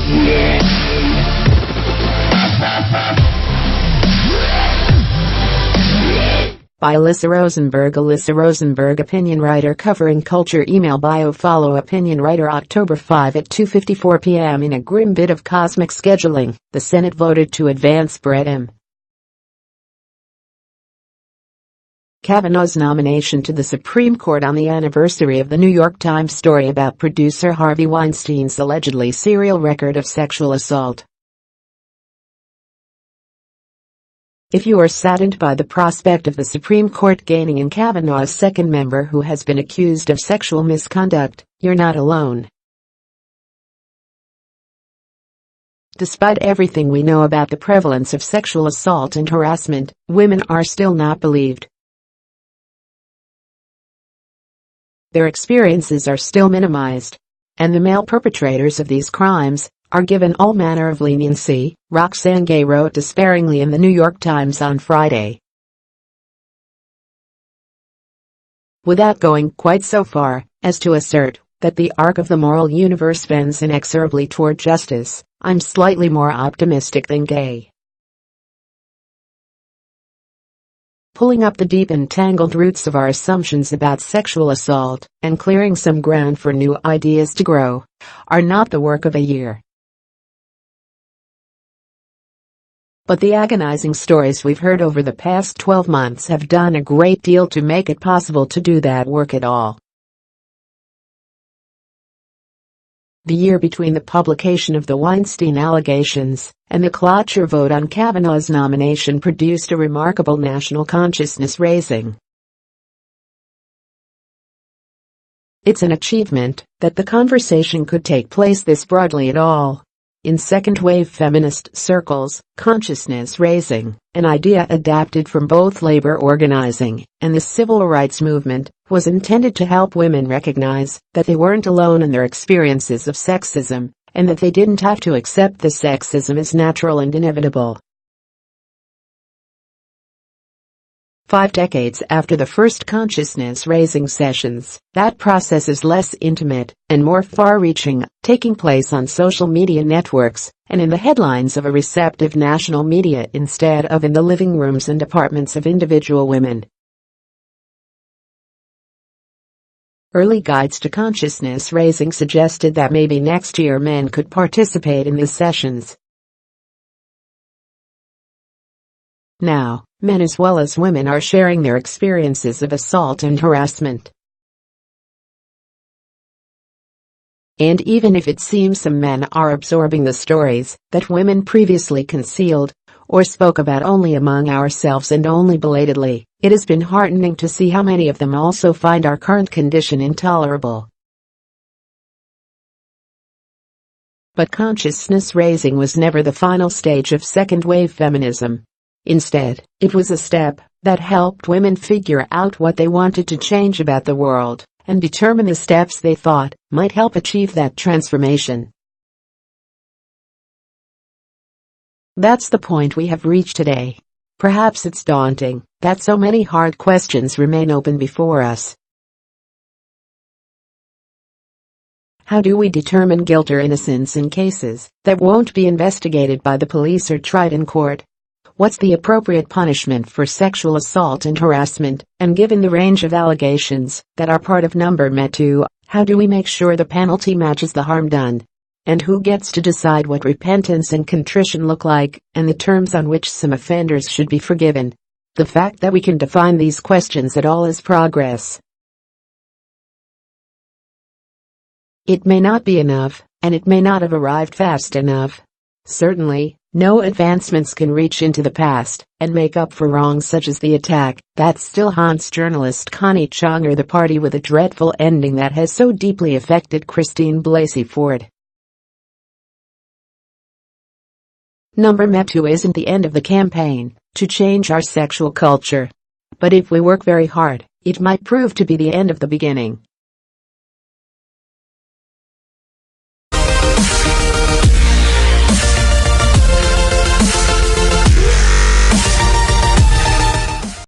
By Alyssa Rosenberg. Alyssa Rosenberg, opinion writer covering culture. Email bio. Follow opinion writer. October 5 at 2:54 p.m. In a grim bit of cosmic scheduling, the Senate voted to advance Brett M. Kavanaugh's nomination to the Supreme Court on the anniversary of the New York Times story about producer Harvey Weinstein's allegedly serial record of sexual assault. If you are saddened by the prospect of the Supreme Court gaining in Kavanaugh's second member who has been accused of sexual misconduct, you're not alone. Despite everything we know about the prevalence of sexual assault and harassment, women are still not believed. Their experiences are still minimized, and the male perpetrators of these crimes are given all manner of leniency, Roxane Gay wrote despairingly in the New York Times on Friday. Without going quite so far as to assert that the arc of the moral universe bends inexorably toward justice, I'm slightly more optimistic than Gay. Pulling up the deep and tangled roots of our assumptions about sexual assault and clearing some ground for new ideas to grow are not the work of a year. But the agonizing stories we've heard over the past 12 months have done a great deal to make it possible to do that work at all. The year between the publication of the Weinstein allegations and the cloture vote on Kavanaugh's nomination produced a remarkable national consciousness raising. It's an achievement that the conversation could take place this broadly at all. In second-wave feminist circles, consciousness raising, an idea adapted from both labor organizing and the civil rights movement, was intended to help women recognize that they weren't alone in their experiences of sexism, and that they didn't have to accept the sexism as natural and inevitable. 5 decades after the first consciousness-raising sessions, that process is less intimate and more far-reaching, taking place on social media networks and in the headlines of a receptive national media instead of in the living rooms and apartments of individual women. Early guides to consciousness-raising suggested that maybe next year men could participate in the sessions. Now, men as well as women are sharing their experiences of assault and harassment. And even if it seems some men are absorbing the stories that women previously concealed or spoke about only among ourselves and only belatedly, it has been heartening to see how many of them also find our current condition intolerable. But consciousness raising was never the final stage of second-wave feminism. Instead, it was a step that helped women figure out what they wanted to change about the world and determine the steps they thought might help achieve that transformation. That's the point we have reached today. Perhaps it's daunting that so many hard questions remain open before us. How do we determine guilt or innocence in cases that won't be investigated by the police or tried in court? What's the appropriate punishment for sexual assault and harassment? And given the range of allegations that are part of number met to, how do we make sure the penalty matches the harm done? And who gets to decide what repentance and contrition look like, and the terms on which some offenders should be forgiven? The fact that we can define these questions at all is progress. It may not be enough, and it may not have arrived fast enough. Certainly, no advancements can reach into the past and make up for wrongs such as the attack that still haunts journalist Connie Chung or the party with a dreadful ending that has so deeply affected Christine Blasey Ford. Number met to isn't the end of the campaign to change our sexual culture. But if we work very hard, it might prove to be the end of the beginning.